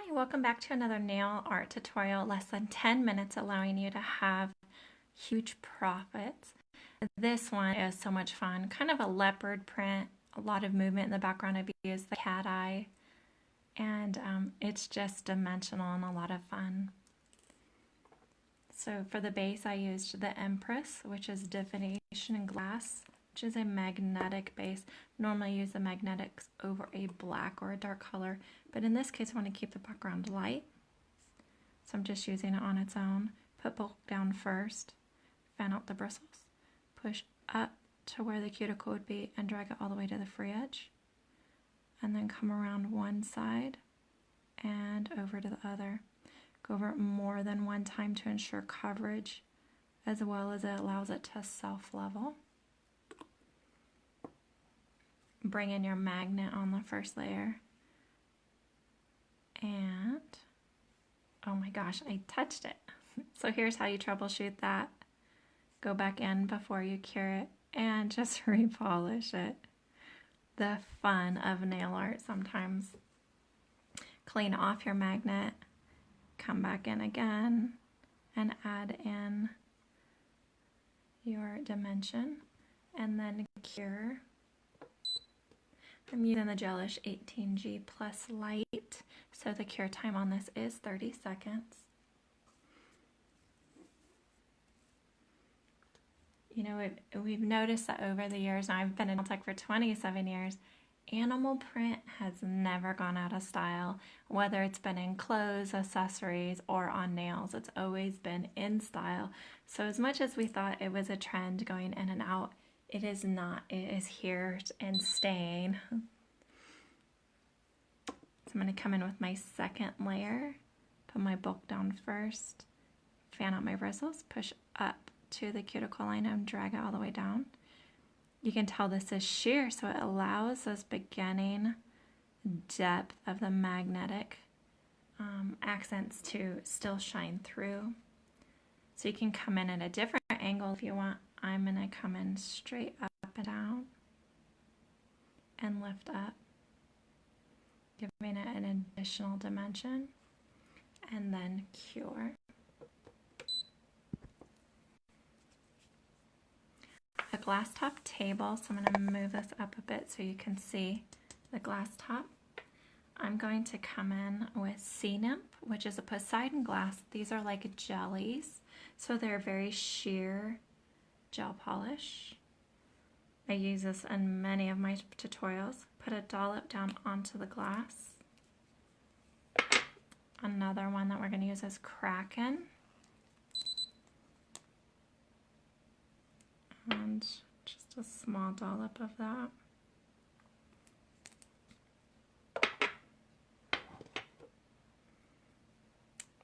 Hi, welcome back to another nail art tutorial, less than 10 minutes, allowing you to have huge profits. This one is so much fun, kind of a leopard print, a lot of movement in the background. I've used the cat eye, and it's just dimensional and a lot of fun. So for the base, I used the Empress, which is divination in glass, which is a magnetic base. Normally I use the magnetics over a black or a dark color, but in this case I want to keep the background light. So I'm just using it on its own. Put bulk down first, fan out the bristles, push up to where the cuticle would be and drag it all the way to the free edge. And then come around one side and over to the other. Go over it more than one time to ensure coverage, as well as it allows it to self-level. Bring in your magnet on the first layer. And, oh my gosh, I touched it. So here's how you troubleshoot that. Go back in before you cure it and just repolish it. The fun of nail art sometimes. Clean off your magnet. Come back in again and add in your dimension and then cure. I'm using the Gelish 18G Plus Light, so the cure time on this is 30 seconds. You know, we've noticed that over the years, and I've been in nail tech for 27 years, animal print has never gone out of style, whether it's been in clothes, accessories, or on nails. It's always been in style. So as much as we thought it was a trend going in and out, it is not. It is here and staying. So I'm going to come in with my second layer, put my bulk down first, fan out my bristles, push up to the cuticle line and drag it all the way down. You can tell this is sheer, so it allows this beginning depth of the magnetic accents to still shine through. So you can come in at a different angle if you want. I'm going to come in straight up and down and lift up, giving it an additional dimension, and then cure. A glass top table, so I'm going to move this up a bit so you can see the glass top. I'm going to come in with Sea Nymph, which is a Poseidon glass. These are like jellies, so they're very sheer gel polish. I use this in many of my tutorials. Put a dollop down onto the glass. Another one that we're going to use is Kraken. And just a small dollop of that.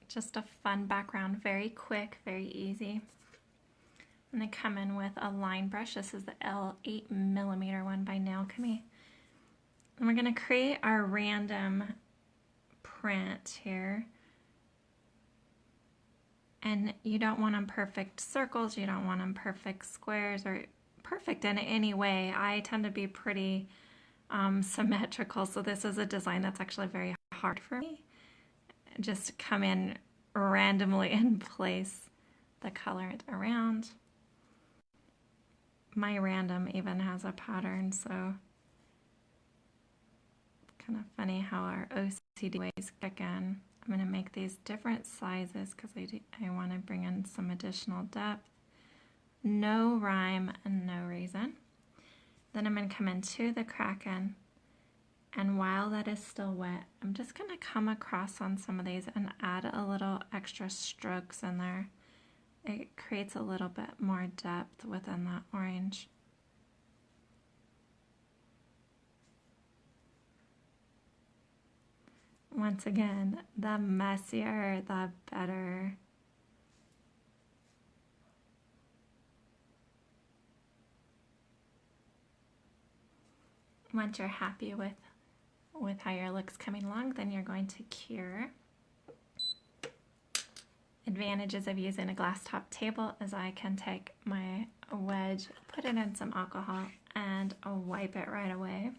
Just a fun background, very quick, very easy. I'm going to come in with a line brush. This is the L8mm one by Nailchemy. And we're going to create our random print here. And you don't want them perfect circles, you don't want them perfect squares, or perfect in any way. I tend to be pretty symmetrical, so this is a design that's actually very hard for me. Just come in randomly and place the color around. My random even has a pattern, so kind of funny how our OCD ways kick in. I'm going to make these different sizes because I want to bring in some additional depth. No rhyme and no reason. Then I'm going to come into the Kraken, and while that is still wet, I'm just going to come across on some of these and add a little extra strokes in there. It creates a little bit more depth within that orange. Once again, the messier, the better. Once you're happy with how your look's coming along, then you're going to cure. Advantages of using a glass top table is I can take my wedge, put it in some alcohol, and wipe it right away.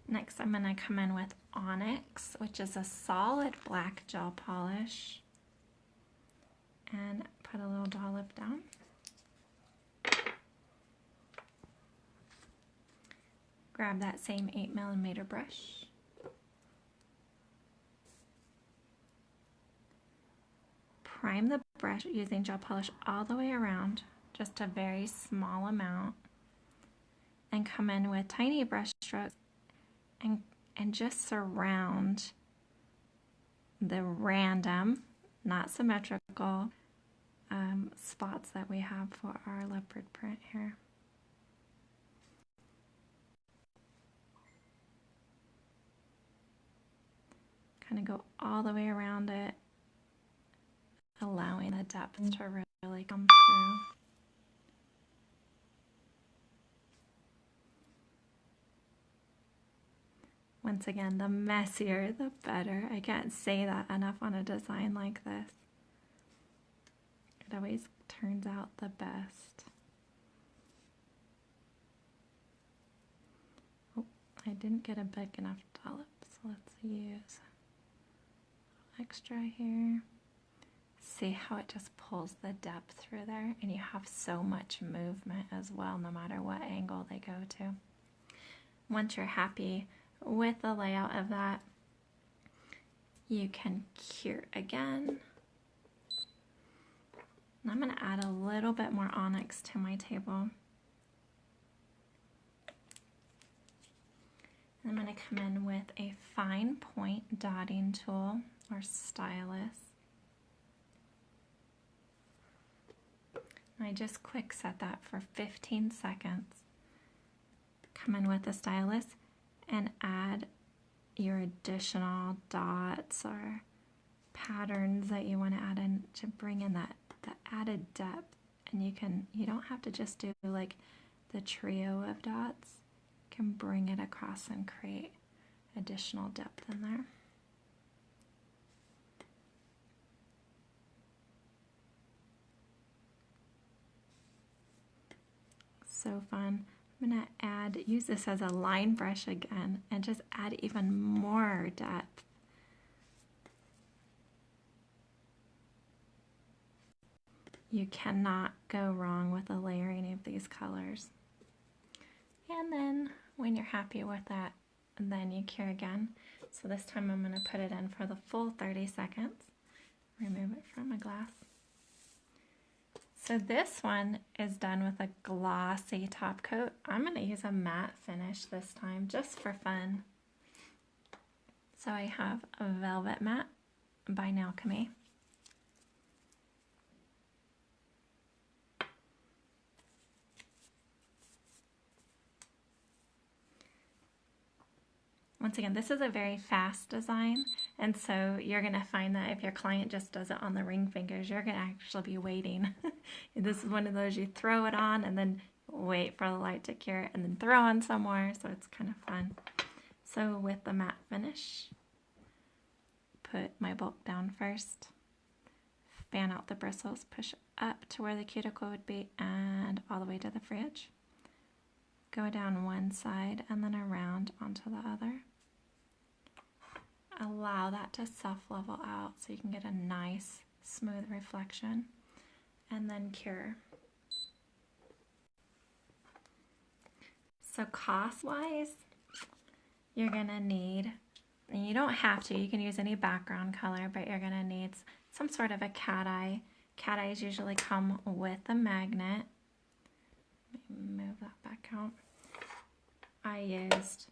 Next, I'm going to come in with Onyx, which is a solid black gel polish, and put a little dollop down. Grab that same 8mm brush. Prime the brush using gel polish all the way around, just a very small amount, and come in with tiny brush strokes and just surround the random, not symmetrical spots that we have for our leopard print here. Kind of go all the way around it, allowing the depth to really come through. Once again, the messier, the better. I can't say that enough on a design like this. It always turns out the best. Oh, I didn't get a big enough dollop, so let's use extra here. See how it just pulls the depth through there, and you have so much movement as well, no matter what angle they go to. Once you're happy with the layout of that, you can cure again. And I'm going to add a little bit more onyx to my table. And I'm going to come in with a fine point dotting tool or stylus. And I just quick set that for 15 seconds. Come in with the stylus and add your additional dots or patterns that you want to add in to bring in that added depth. And you don't have to just do like the trio of dots. You can bring it across and create additional depth in there. So fun. I'm going to use this as a line brush again and just add even more depth. You cannot go wrong with the layering of these colors. And then when you're happy with that, then you cure again. So this time I'm going to put it in for the full 30 seconds. Remove it from a glass. So this one is done with a glossy top coat. I'm going to use a matte finish this time just for fun. So I have a Velvet Matte by Alchemy. Once again, this is a very fast design, and so you're going to find that if your client just does it on the ring fingers, you're going to actually be waiting. This is one of those you throw it on and then wait for the light to cure and then throw on some more, so it's kind of fun. So with the matte finish, put my bulk down first, fan out the bristles, push up to where the cuticle would be and all the way to the free edge. Go down one side and then around onto the other. Allow that to self-level out so you can get a nice smooth reflection, and then cure. So cost-wise, you're gonna need, and you don't have to, you can use any background color, but you're gonna need some sort of a cat eye. Cat eyes usually come with a magnet. Let me move that back out. I used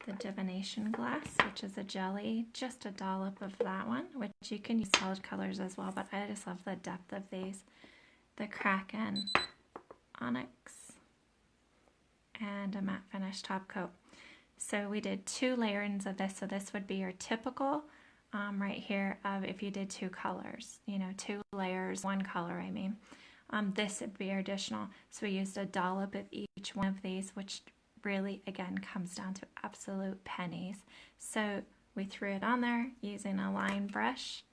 the divination glass, which is a jelly, just a dollop of that one, which you can use solid colors as well, but I just love the depth of these. The Kraken Onyx and a matte finish top coat. So we did 2 layers of this, so this would be your typical right here of if you did 2 colors, 2 layers, 1 color, I mean. This would be your additional. So we used a dollop of each one of these, which really, again, comes down to absolute pennies. So we threw it on there using a line brush,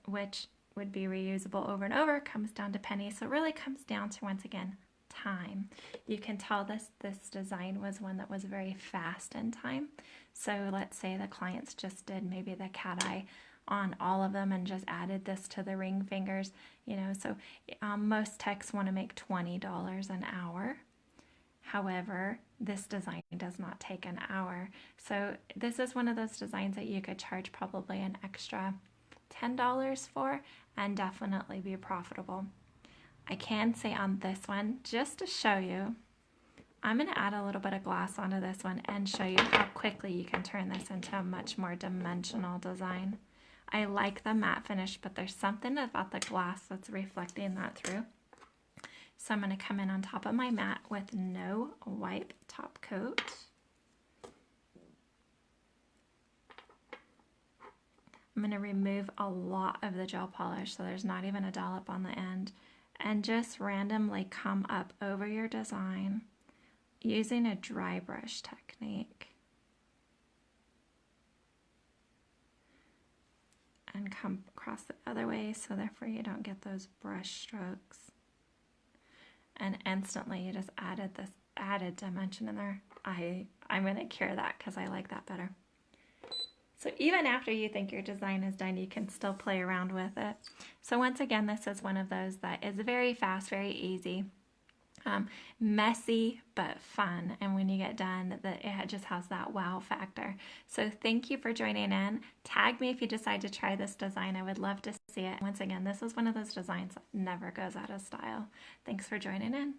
which would be reusable over and over, comes down to pennies. So it really comes down to, once again, time. You can tell this design was one that was very fast in time. So let's say the clients just did maybe the cat eye on all of them and just added this to the ring fingers, you know. So most techs want to make $20 an hour. However, this design does not take an hour. So this is one of those designs that you could charge probably an extra $10 for and definitely be profitable. I can say on this one, just to show you, I'm going to add a little bit of glass onto this one and show you how quickly you can turn this into a much more dimensional design. I like the matte finish, but there's something about the glass that's reflecting that through. So I'm going to come in on top of my mat with no wipe top coat. I'm going to remove a lot of the gel polish so there's not even a dollop on the end, and just randomly come up over your design using a dry brush technique. And come across the other way so therefore you don't get those brush strokes. And instantly you just added this added dimension in there. I'm going to cure that because I like that better. So even after you think your design is done, you can still play around with it. So once again, this is one of those that is very fast, very easy, messy, but fun. And when you get done, it just has that wow factor. So thank you for joining in. Tag me if you decide to try this design. I would love to see it. Once again, this is one of those designs that never goes out of style. Thanks for joining in.